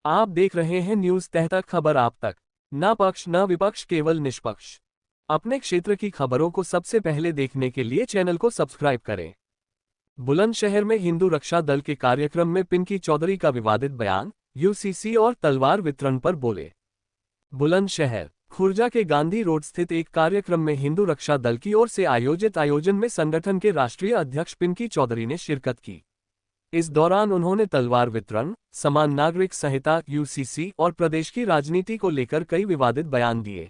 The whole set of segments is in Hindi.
आप देख रहे हैं न्यूज तहत खबर आप तक। न पक्ष न विपक्ष, केवल निष्पक्ष। अपने क्षेत्र की खबरों को सबसे पहले देखने के लिए चैनल को सब्सक्राइब करें। बुलंदशहर में हिंदू रक्षा दल के कार्यक्रम में पिंकी चौधरी का विवादित बयान, यूसीसी और तलवार वितरण पर बोले। बुलंदशहर खुर्जा के गांधी रोड स्थित एक कार्यक्रम में हिंदू रक्षा दल की ओर से आयोजित आयोजन में संगठन के राष्ट्रीय अध्यक्ष पिंकी चौधरी ने शिरकत की। इस दौरान उन्होंने तलवार वितरण, समान नागरिक संहिता यूसीसी और प्रदेश की राजनीति को लेकर कई विवादित बयान दिए।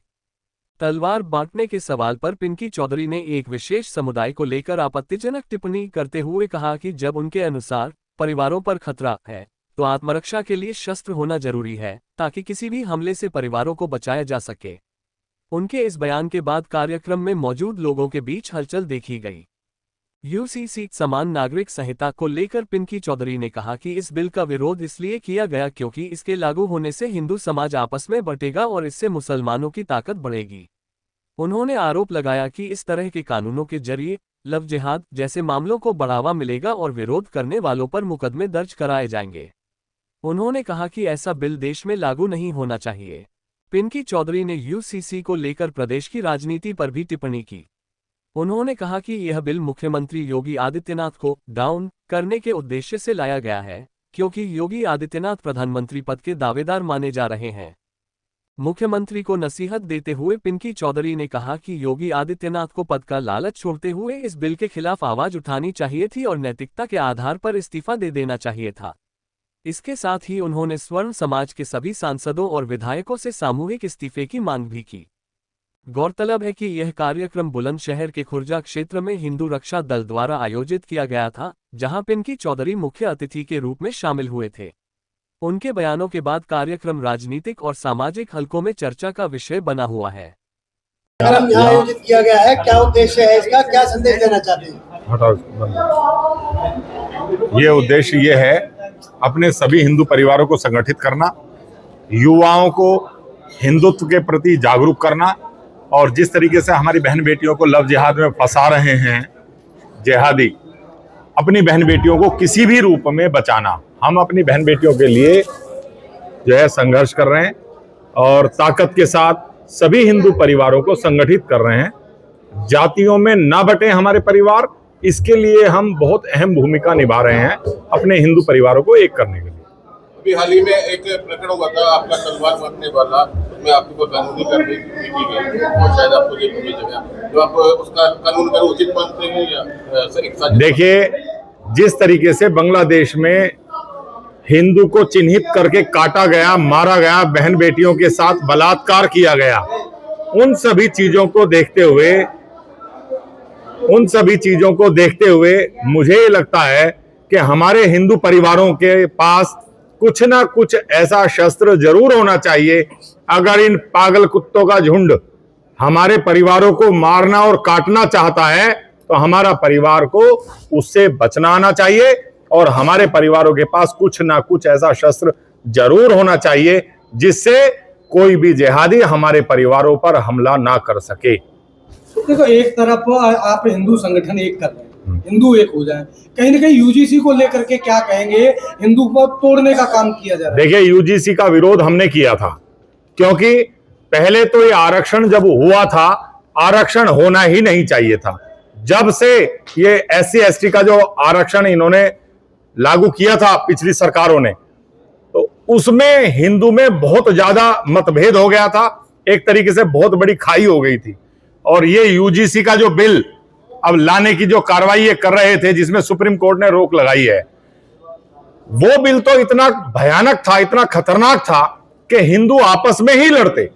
तलवार बांटने के सवाल पर पिंकी चौधरी ने एक विशेष समुदाय को लेकर आपत्तिजनक टिप्पणी करते हुए कहा कि जब उनके अनुसार परिवारों पर खतरा है तो आत्मरक्षा के लिए शस्त्र होना जरूरी है, ताकि किसी भी हमले से परिवारों को बचाया जा सके। उनके इस बयान के बाद कार्यक्रम में मौजूद लोगों के बीच हलचल देखी गई। यूसीसी समान नागरिक संहिता को लेकर पिंकी चौधरी ने कहा कि इस बिल का विरोध इसलिए किया गया क्योंकि इसके लागू होने से हिंदू समाज आपस में बंटेगा और इससे मुसलमानों की ताकत बढ़ेगी। उन्होंने आरोप लगाया कि इस तरह के कानूनों के जरिए लव जिहाद जैसे मामलों को बढ़ावा मिलेगा और विरोध करने वालों पर मुकदमे दर्ज कराए जाएंगे। उन्होंने कहा कि ऐसा बिल देश में लागू नहीं होना चाहिए। पिंकी चौधरी ने यूसीसी को लेकर प्रदेश की राजनीति पर भी टिप्पणी की। उन्होंने कहा कि यह बिल मुख्यमंत्री योगी आदित्यनाथ को डाउन करने के उद्देश्य से लाया गया है, क्योंकि योगी आदित्यनाथ प्रधानमंत्री पद के दावेदार माने जा रहे हैं। मुख्यमंत्री को नसीहत देते हुए पिंकी चौधरी ने कहा कि योगी आदित्यनाथ को पद का लालच छोड़ते हुए इस बिल के खिलाफ आवाज उठानी चाहिए थी और नैतिकता के आधार पर इस्तीफा दे देना चाहिए था। इसके साथ ही उन्होंने स्वर्ण समाज के सभी सांसदों और विधायकों से सामूहिक इस्तीफे की मांग भी की। गौरतलब है कि यह कार्यक्रम बुलंदशहर के खुर्जा क्षेत्र में हिंदू रक्षा दल द्वारा आयोजित किया गया था, जहां पिंकी चौधरी मुख्य अतिथि के रूप में शामिल हुए थे। उनके बयानों के बाद कार्यक्रम राजनीतिक और सामाजिक हलकों में चर्चा का विषय बना हुआ है। कार्यक्रम यहाँ आयोजित किया गया है, क्या उद्देश्य है इसका, क्या संदेश देना चाहते हैं? ये उद्देश्य ये है अपने सभी हिंदू परिवारों को संगठित करना, युवाओं को हिंदुत्व के प्रति जागरूक करना, और जिस तरीके से हमारी बहन बेटियों को लव जिहाद में फंसा रहे हैं जिहादी, अपनी बहन बेटियों को किसी भी रूप में बचाना। हम अपनी बहन बेटियों के लिए जो है संघर्ष कर रहे हैं और ताकत के साथ सभी हिंदू परिवारों को संगठित कर रहे हैं। जातियों में ना बटे हमारे परिवार, इसके लिए हम बहुत अहम भूमिका निभा रहे हैं अपने हिंदू परिवारों को एक करने के लिए। अभी हाल ही में एक प्रकरण हुआ था आपका तलवार बांटने वाला, उसमें आपके ऊपर कानूनी कार्रवाई की गई और शायद आपको जेल में भेजा गया, तो आप उसका कानून का उचित मानते हैं या? देखिए, जिस तरीके से बांग्लादेश में हिंदू को चिन्हित करके काटा गया, मारा गया, बहन बेटियों के साथ बलात्कार किया गया, उन सभी चीजों को देखते हुए मुझे लगता है कि हमारे हिंदू परिवारों के पास कुछ ना कुछ ऐसा शस्त्र जरूर होना चाहिए। अगर इन पागल कुत्तों का झुंड हमारे परिवारों को मारना और काटना चाहता है तो हमारा परिवार को उससे बचना आना चाहिए और हमारे परिवारों के पास कुछ ना कुछ ऐसा शस्त्र जरूर होना चाहिए जिससे कोई भी जिहादी हमारे परिवारों पर हमला ना कर सके। देखो, एक तरफ आप हिंदू संगठन एक कर रहे हैं, हिंदू एक हो जाए, कहीं ना कहीं यूजीसी को लेकर के क्या कहेंगे? हिंदू को तोड़ने का काम किया जा रहा है। देखिए, यूजीसी का विरोध हमने किया था, क्योंकि पहले तो ये आरक्षण जब हुआ था, आरक्षण होना ही नहीं चाहिए था। जब से ये SC ST का जो आरक्षण इन्होंने लागू किया था पिछली सरकारों ने, तो उसमें हिंदू में बहुत ज्यादा मतभेद हो गया था, एक तरीके से बहुत बड़ी खाई हो गई थी। और ये यूजीसी का जो बिल अब लाने की जो कार्रवाई ये कर रहे थे, जिसमें सुप्रीम कोर्ट ने रोक लगाई है, वो बिल तो इतना भयानक था, इतना खतरनाक था कि हिंदू आपस में ही लड़ते,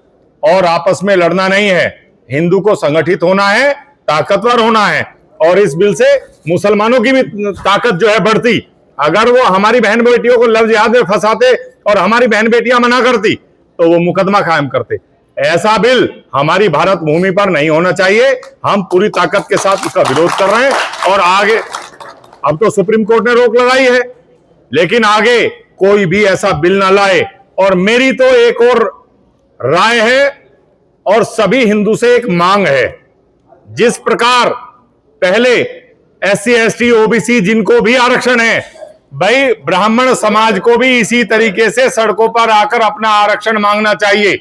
और आपस में लड़ना नहीं है, हिंदू को संगठित होना है, ताकतवर होना है, और इस बिल से मुसलमानों की भी ताकत जो है बढ़ती। अगर वो हमारी बहन बेटियों को लव जिहाद में फंसाते और हमारी बहन बेटियां मना करती तो वो मुकदमा कायम करते। ऐसा बिल हमारी भारत भूमि पर नहीं होना चाहिए। हम पूरी ताकत के साथ इसका विरोध कर रहे हैं और आगे, अब तो सुप्रीम कोर्ट ने रोक लगाई है, लेकिन आगे कोई भी ऐसा बिल ना लाए। और मेरी तो एक और राय है और सभी हिंदू से एक मांग है, जिस प्रकार पहले SC ST OBC जिनको भी आरक्षण है भाई ब्राह्मण समाज को भी इसी तरीके से सड़कों पर आकर अपना आरक्षण मांगना चाहिए,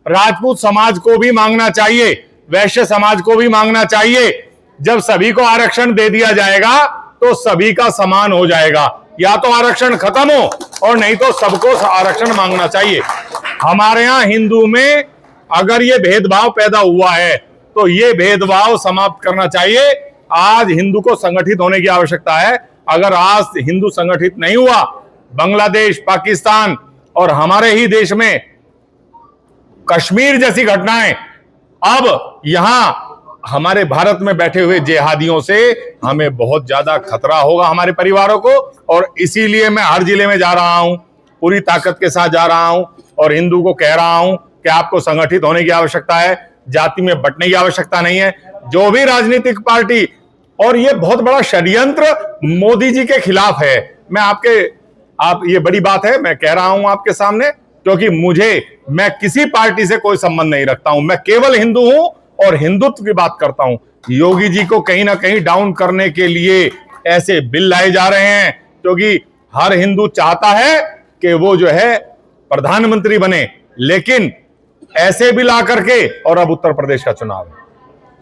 राजपूत समाज को भी मांगना चाहिए, वैश्य समाज को भी मांगना चाहिए। जब सभी को आरक्षण दे दिया जाएगा तो सभी का समान हो जाएगा। या तो आरक्षण खत्म हो और नहीं तो सबको आरक्षण मांगना चाहिए। हमारे यहां हिंदू में अगर ये भेदभाव पैदा हुआ है तो ये भेदभाव समाप्त करना चाहिए। आज हिंदू को संगठित होने की आवश्यकता है। अगर आज हिंदू संगठित नहीं हुआ, बांग्लादेश, पाकिस्तान और हमारे ही देश में कश्मीर जैसी घटनाएं, अब यहां हमारे भारत में बैठे हुए जिहादियों से हमें बहुत ज्यादा खतरा होगा, हमारे परिवारों को। और इसीलिए मैं हर जिले में जा रहा हूं, पूरी ताकत के साथ जा रहा हूं और हिंदू को कह रहा हूं कि आपको संगठित होने की आवश्यकता है, जाति में बंटने की आवश्यकता नहीं है। जो भी राजनीतिक पार्टी, और ये बहुत बड़ा षड्यंत्र मोदी जी के खिलाफ है। ये बड़ी बात है, मैं कह रहा हूं आपके सामने, क्योंकि मैं किसी पार्टी से कोई संबंध नहीं रखता हूं। मैं केवल हिंदू हूं और हिंदुत्व की बात करता हूं। योगी जी को कहीं ना कहीं डाउन करने के लिए ऐसे बिल लाए जा रहे हैं, क्योंकि हर हिंदू चाहता है कि वो जो है प्रधानमंत्री बने, लेकिन ऐसे बिल आकर के, और अब उत्तर प्रदेश का चुनाव है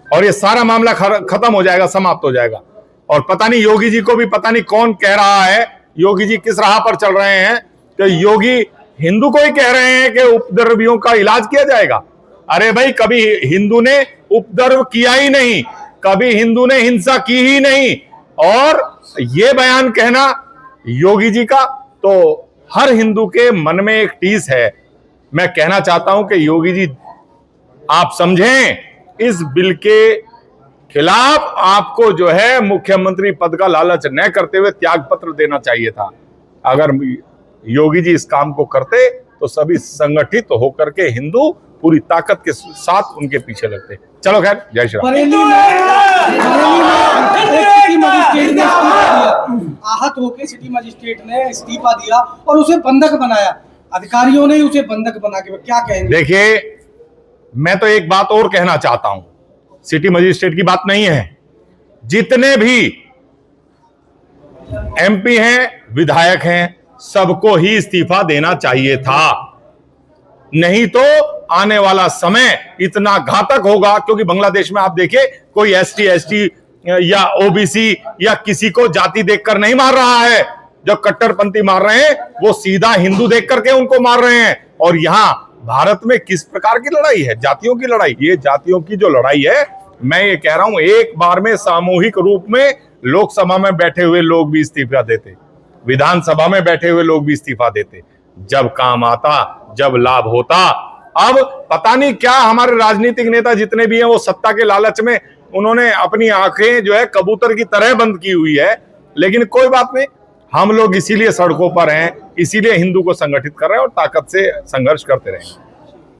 और ये सारा मामला खत्म हो जाएगा, समाप्त हो जाएगा। और पता नहीं योगी जी को भी पता नहीं कौन कह रहा है, योगी जी किस राह पर चल रहे हैं, तो योगी हिंदू को ही कह रहे हैं कि उपद्रवियों का इलाज किया जाएगा। अरे भाई, कभी हिंदू ने उपद्रव किया ही नहीं, कभी हिंदू ने हिंसा की ही नहीं। और ये बयान कहना योगी जी का, तो हर हिंदू के मन में एक टीस है। मैं कहना चाहता हूं कि योगी जी आप समझें, इस बिल के खिलाफ आपको जो है मुख्यमंत्री पद का लालच न करते हुए त्याग पत्र देना चाहिए था। अगर योगी जी इस काम को करते तो सभी संगठित होकर के हिंदू पूरी ताकत के साथ उनके पीछे लगते। चलो खैर, जय श्री राम। बरेली में एक सिटी मजिस्ट्रेट ने इस्तीफा दिया, आहत होकर सिटी मजिस्ट्रेट ने इस्तीफा दिया और उसे बंधक बनाया। अधिकारियों ने उसे बंधक बना के, क्या कहेंगे? देखिए, मैं तो एक बात और कहना चाहता हूं, सिटी मजिस्ट्रेट की बात नहीं है, जितने भी एमपी हैं, विधायक हैं, सबको ही इस्तीफा देना चाहिए था। नहीं तो आने वाला समय इतना घातक होगा, क्योंकि बांग्लादेश में आप देखिए, कोई एसटी या ओबीसी या किसी को जाति देखकर नहीं मार रहा है। जो कट्टरपंथी मार रहे हैं वो सीधा हिंदू देख करके उनको मार रहे हैं। और यहां भारत में किस प्रकार की लड़ाई है? जातियों की लड़ाई। ये जातियों की जो लड़ाई है, मैं ये कह रहा हूं, एक बार में सामूहिक रूप में लोकसभा में बैठे हुए लोग भी इस्तीफा देते, विधानसभा में बैठे हुए लोग भी इस्तीफा देते, जब काम आता, जब लाभ होता। अब पता नहीं क्या हमारे राजनीतिक नेता जितने भी हैं, वो सत्ता के लालच में उन्होंने अपनी आंखें जो है कबूतर की तरह बंद की हुई है। लेकिन कोई बात नहीं, हम लोग इसीलिए सड़कों पर हैं, इसीलिए हिंदू को संगठित कर रहे हैं और ताकत से संघर्ष करते रहेंगे।